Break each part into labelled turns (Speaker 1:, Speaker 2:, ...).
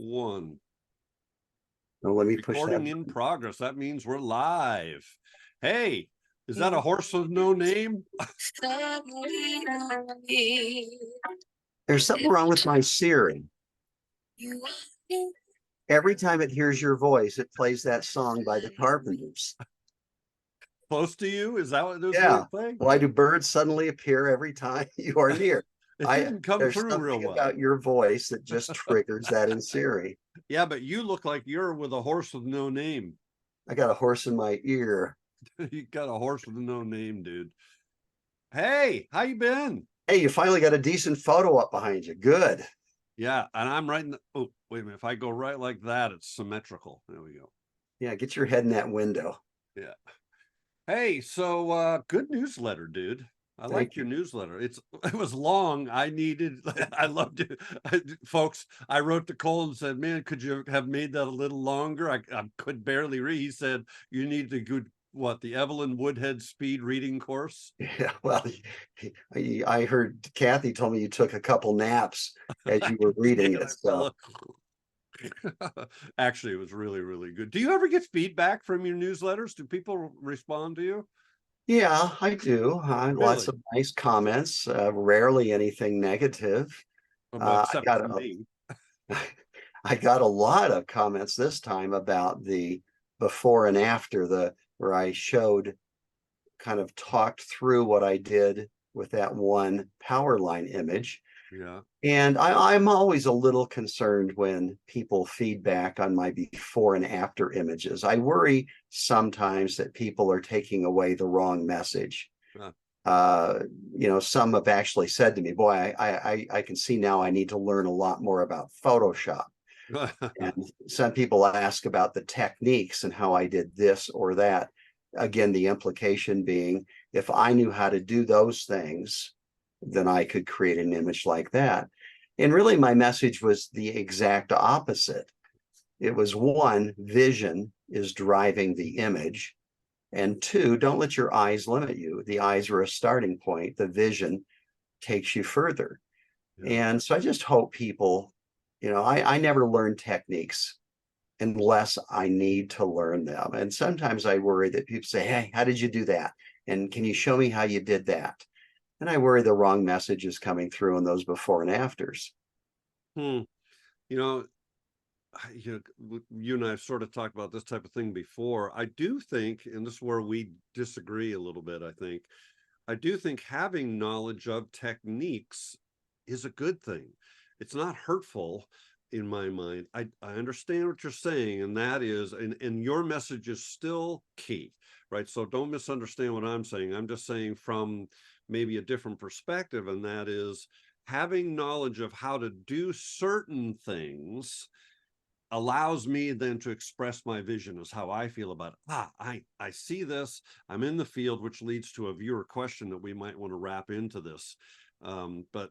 Speaker 1: 1.
Speaker 2: Well, let me push that.
Speaker 1: Recording in progress. That means we're live. Hey, is that a horse with no name?
Speaker 2: There's something wrong with my Siri. Every time it hears your voice, it plays that song by the Carpenters.
Speaker 1: Close to you? Is that what it is?
Speaker 2: Yeah. Why do birds suddenly appear every time you are near?
Speaker 1: It didn't come
Speaker 2: There's
Speaker 1: through real
Speaker 2: something
Speaker 1: well
Speaker 2: about your voice that just triggers that in Siri.
Speaker 1: Yeah, but you look like you're with a horse with no name.
Speaker 2: I got a horse in my ear.
Speaker 1: You got a horse with no name, dude. Hey, how you been?
Speaker 2: Hey, you finally got a decent photo up behind you. Good.
Speaker 1: Yeah, and I'm right in the, oh, wait a minute. If I go right like that, it's symmetrical. There we go.
Speaker 2: Yeah, get your head in that window.
Speaker 1: Yeah. Hey, so good newsletter, dude. I like your newsletter. It was long. I loved it. Folks, I wrote to Cole and said, man, could you have made that a little longer? I could barely read. He said, you need the good, the Evelyn Woodhead speed reading course?
Speaker 2: Yeah, well, I heard Kathy told me you took a couple naps as you were reading it. So.
Speaker 1: Actually, it was really, really good. Do you ever get feedback from your newsletters? Do people respond to you?
Speaker 2: Yeah, I do.
Speaker 1: Really?
Speaker 2: Lots of nice comments, rarely anything negative.
Speaker 1: Except for me.
Speaker 2: I got a lot of comments this time about the before and after, where I showed, kind of talked through what I did with that one power line image.
Speaker 1: Yeah.
Speaker 2: And I'm always a little concerned when people feedback on my before and after images. I worry sometimes that people are taking away the wrong message. Some have actually said to me, boy, I can see now I need to learn a lot more about Photoshop. And some people ask about the techniques and how I did this or that. Again, the implication being, if I knew how to do those things, then I could create an image like that. And really, my message was the exact opposite. It was, 1, vision is driving the image. And 2, don't let your eyes limit you. The eyes are a starting point. The vision takes you further. Yeah. And so I just hope people, I never learn techniques unless I need to learn them. And sometimes I worry that people say, hey, how did you do that? And can you show me how you did that? And I worry the wrong message is coming through in those before and afters.
Speaker 1: You and I have sort of talked about this type of thing before. I do think, and this is where we disagree a little bit, I do think having knowledge of techniques is a good thing. It's not hurtful in my mind. I understand what you're saying, and that is, and your message is still key, right? So don't misunderstand what I'm saying. I'm just saying from maybe a different perspective, and that is having knowledge of how to do certain things allows me then to express my vision as how I feel about it. I see this, I'm in the field, which leads to a viewer question that we might want to wrap into this. But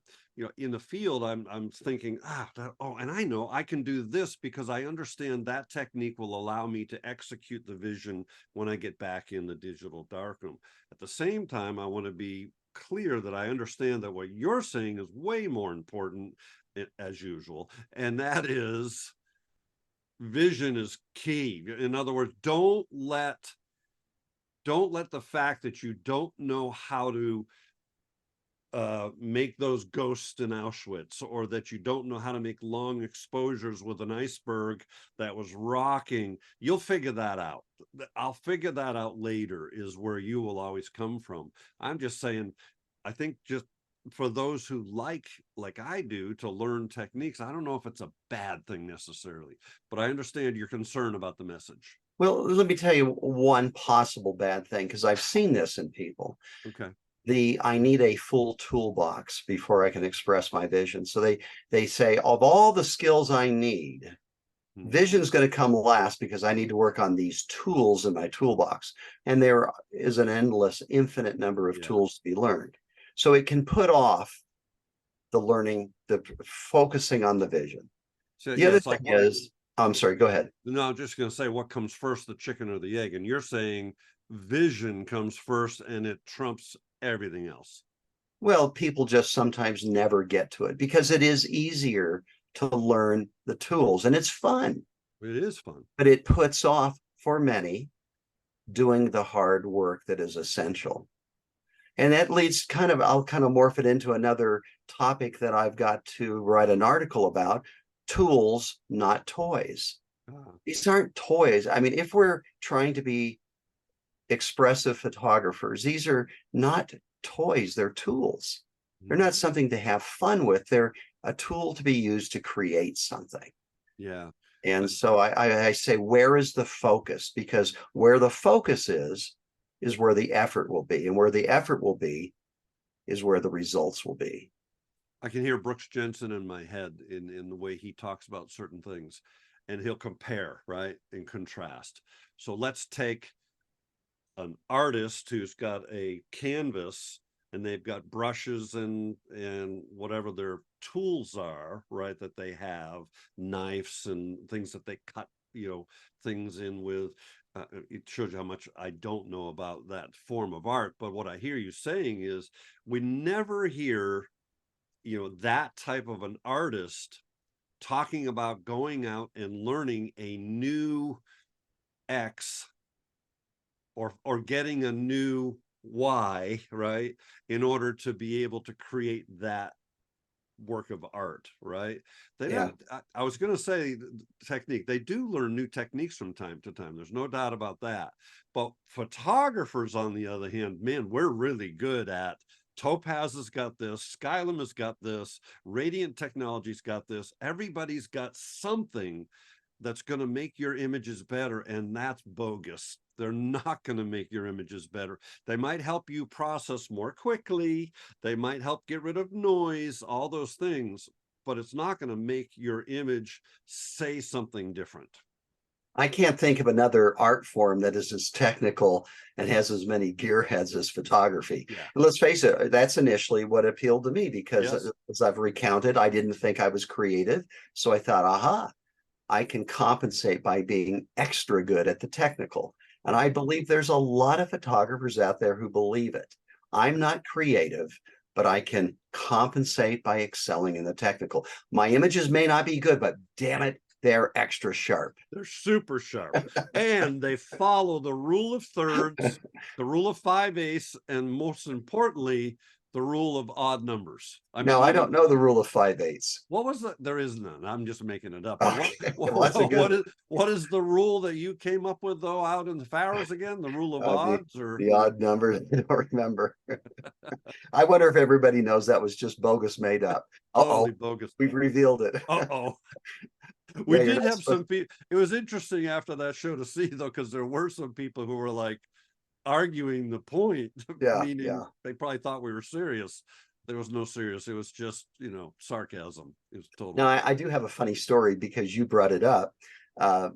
Speaker 1: in the field, I'm thinking, and I know I can do this because I understand that technique will allow me to execute the vision when I get back in the digital darkroom. At the same time, I want to be clear that I understand that what you're saying is way more important, as usual, and that is vision is key. In other words, don't let the fact that you don't know how to make those ghosts in Auschwitz, or that you don't know how to make long exposures with an iceberg that was rocking. You'll figure that out. I'll figure that out later, is where you will always come from. I'm just saying, I think just for those who like I do to learn techniques, I don't know if it's a bad thing necessarily, but I understand your concern about the message.
Speaker 2: Well, let me tell you one possible bad thing, because I've seen this in people.
Speaker 1: Okay.
Speaker 2: I need a full toolbox before I can express my vision. So they say, of all the skills I need, vision is going to come last because I need to work on these tools in my toolbox. And there is an endless, infinite number of tools to be learned. So it can put off the learning, the focusing on the vision. So the other thing is, I'm sorry, go ahead.
Speaker 1: No, I'm just going to say, what comes first, the chicken or the egg? And you're saying vision comes first and it trumps everything else.
Speaker 2: Well, people just sometimes never get to it because it is easier to learn the tools. And it's fun,
Speaker 1: It is fun.
Speaker 2: but it puts off for many doing the hard work that is essential. And that leads I'll kind of morph it into another topic that I've got to write an article about: tools, not toys.
Speaker 1: Ah,
Speaker 2: These aren't toys. I mean, if we're trying to be expressive photographers, these are not toys, they're tools. They're not something to have fun with. They're a tool to be used to create something.
Speaker 1: yeah.
Speaker 2: And so I say, where is the focus? Because where the focus is where the effort will be. And where the effort will be is where the results will be.
Speaker 1: I can hear Brooks Jensen in my head in the way he talks about certain things, and he'll compare, right, and contrast. So let's take an artist who's got a canvas and they've got brushes and whatever their tools are, right, that they have, knives and things that they cut, things in with. It shows you how much I don't know about that form of art. But what I hear you saying is we never hear, that type of an artist talking about going out and learning a new X, or getting a new Y, right, in order to be able to create that work of art, right? They
Speaker 2: Yeah.
Speaker 1: don't. I was going to say technique. They do learn new techniques from time to time. There's no doubt about that. But photographers, on the other hand, man, we're really good at. Topaz has got this, Skylum has got this, Radiant Technology's got this. Everybody's got something that's going to make your images better, and that's bogus. They're not going to make your images better. They might help you process more quickly. They might help get rid of noise, all those things, but it's not going to make your image say something different.
Speaker 2: I can't think of another art form that is as technical and has as many gearheads as photography.
Speaker 1: Yeah.
Speaker 2: And let's face it, that's initially what appealed to me, because
Speaker 1: Yes.
Speaker 2: as I've recounted, I didn't think I was creative. So I thought, aha, I can compensate by being extra good at the technical. And I believe there's a lot of photographers out there who believe it. I'm not creative, but I can compensate by excelling in the technical. My images may not be good, but damn it, they're extra sharp.
Speaker 1: They're super sharp, and they follow the rule of thirds, the rule of 5/8, and most importantly, the rule of odd numbers. I mean,
Speaker 2: Now, I
Speaker 1: even
Speaker 2: don't know the rule of 5/8.
Speaker 1: what was that? There is none. I'm just making it up. But
Speaker 2: Okay, well, that's a good
Speaker 1: what is the rule that you came up with though out in the Faroes again? The rule of
Speaker 2: the
Speaker 1: odds, or
Speaker 2: the odd numbers. I don't remember. I wonder if everybody knows that was just bogus made up.
Speaker 1: totally
Speaker 2: Uh-oh,
Speaker 1: bogus.
Speaker 2: we've revealed it.
Speaker 1: Uh-oh. We
Speaker 2: Yeah, you're
Speaker 1: did
Speaker 2: not
Speaker 1: have
Speaker 2: supposed.
Speaker 1: some people. It was interesting after that show to see though, because there were some people who were like arguing the point,
Speaker 2: Yeah,
Speaker 1: meaning
Speaker 2: yeah.
Speaker 1: they probably thought we were serious. There was no serious. It was just, sarcasm. It was
Speaker 2: Now,
Speaker 1: total.
Speaker 2: I do have a funny story because you brought it up. Uh,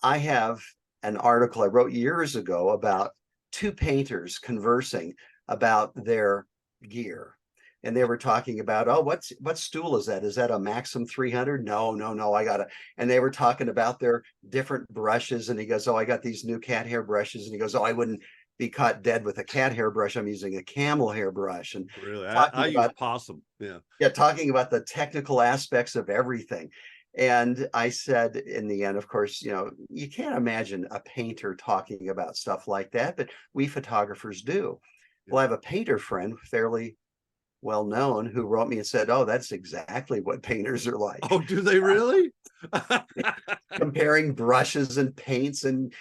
Speaker 2: I have an article I wrote years ago about two painters conversing about their gear. And they were talking about, oh, what stool is that? Is that a Maxim 300? No, no, no. I got it. And they were talking about their different brushes. And he goes, oh, I got these new cat hair brushes. And he goes, oh, I wouldn't be caught dead with a cat hair brush. I'm using a camel hair brush. And
Speaker 1: Really, I
Speaker 2: talking
Speaker 1: use
Speaker 2: about
Speaker 1: possum. Yeah.
Speaker 2: talking about the technical aspects of everything. And I said in the end, of course, you can't imagine a painter talking about stuff like that, but we photographers do. Well,
Speaker 1: Yeah.
Speaker 2: I have a painter friend, fairly well known, who wrote me and said, oh, that's exactly what painters are like.
Speaker 1: Oh, do they really?
Speaker 2: Comparing brushes and paints and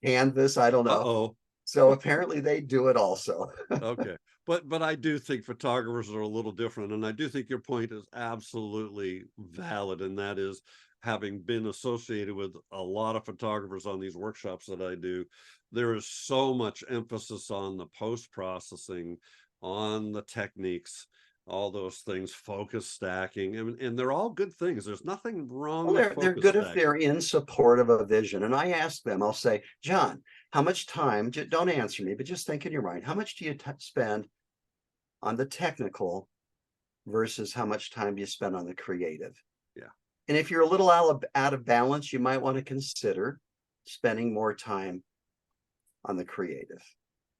Speaker 2: canvas. I don't know.
Speaker 1: Uh-oh.
Speaker 2: So apparently they do it also.
Speaker 1: Okay. But I do think photographers are a little different. And I do think your point is absolutely valid. And that is, having been associated with a lot of photographers on these workshops that I do, there is so much emphasis on the post-processing, on the techniques, all those things, focus stacking, and they're all good things. There's nothing wrong
Speaker 2: Well,
Speaker 1: with
Speaker 2: they're
Speaker 1: focus
Speaker 2: good if they're
Speaker 1: stacking.
Speaker 2: in support of a vision. And I ask them, I'll say, John, how much time, don't answer me, but just think in your mind, how much do you spend on the technical versus how much time do you spend on the creative?
Speaker 1: Yeah.
Speaker 2: And if you're a little out of balance, you might want to consider spending more time on the creative.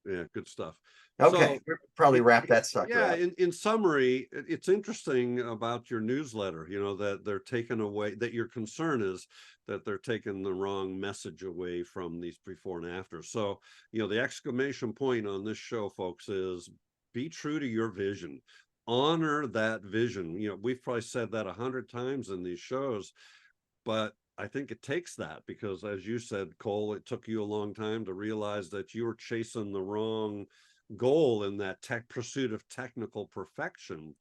Speaker 1: Yeah, good stuff.
Speaker 2: Okay,
Speaker 1: So
Speaker 2: we'll probably wrap that sucker
Speaker 1: yeah,
Speaker 2: up.
Speaker 1: in summary, it's interesting about your newsletter, you know, that they're taking away, that your concern is that they're taking the wrong message away from these before and after. So, you know, the exclamation point on this show, folks, is be true to your vision. Honor that vision. You know, we've probably said that 100 times in these shows, but I think it takes that because, as you said, Cole, it took you a long time to realize that you were chasing the wrong goal in that pursuit of technical perfection.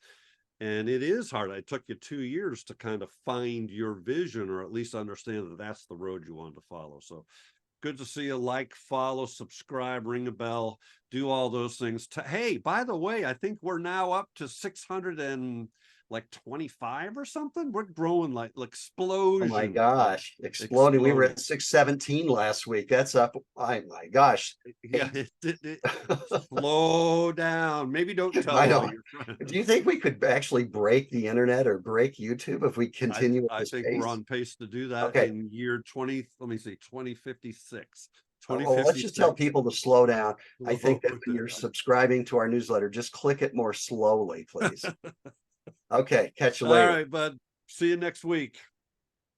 Speaker 1: And it is hard. It took you 2 years to kind of find your vision, or at least understand that that's the road you want to follow. So good to see you. Like, follow, subscribe, ring a bell, do all those things. Hey, by the way, I think we're now up to 600 and like 25 or something. We're growing like
Speaker 2: Oh my
Speaker 1: explosion,
Speaker 2: gosh, exploding. We were
Speaker 1: exploding.
Speaker 2: at 617 last week. That's up. Oh my gosh.
Speaker 1: Yeah,
Speaker 2: Hey,
Speaker 1: slow down. Maybe don't tell
Speaker 2: I
Speaker 1: all
Speaker 2: know.
Speaker 1: your
Speaker 2: Do you
Speaker 1: friends.
Speaker 2: think we could actually break the internet or break YouTube if we continue at
Speaker 1: I
Speaker 2: this
Speaker 1: think we're
Speaker 2: pace?
Speaker 1: on pace to do that
Speaker 2: Okay.
Speaker 1: in year 20, let me see, 2056.
Speaker 2: Well, let's just tell
Speaker 1: 2056.
Speaker 2: people to slow down. I think
Speaker 1: Slow
Speaker 2: that when you're
Speaker 1: down.
Speaker 2: subscribing to our newsletter, just click it more slowly, please. Okay. Catch you
Speaker 1: All
Speaker 2: later.
Speaker 1: right, bud. See you next week.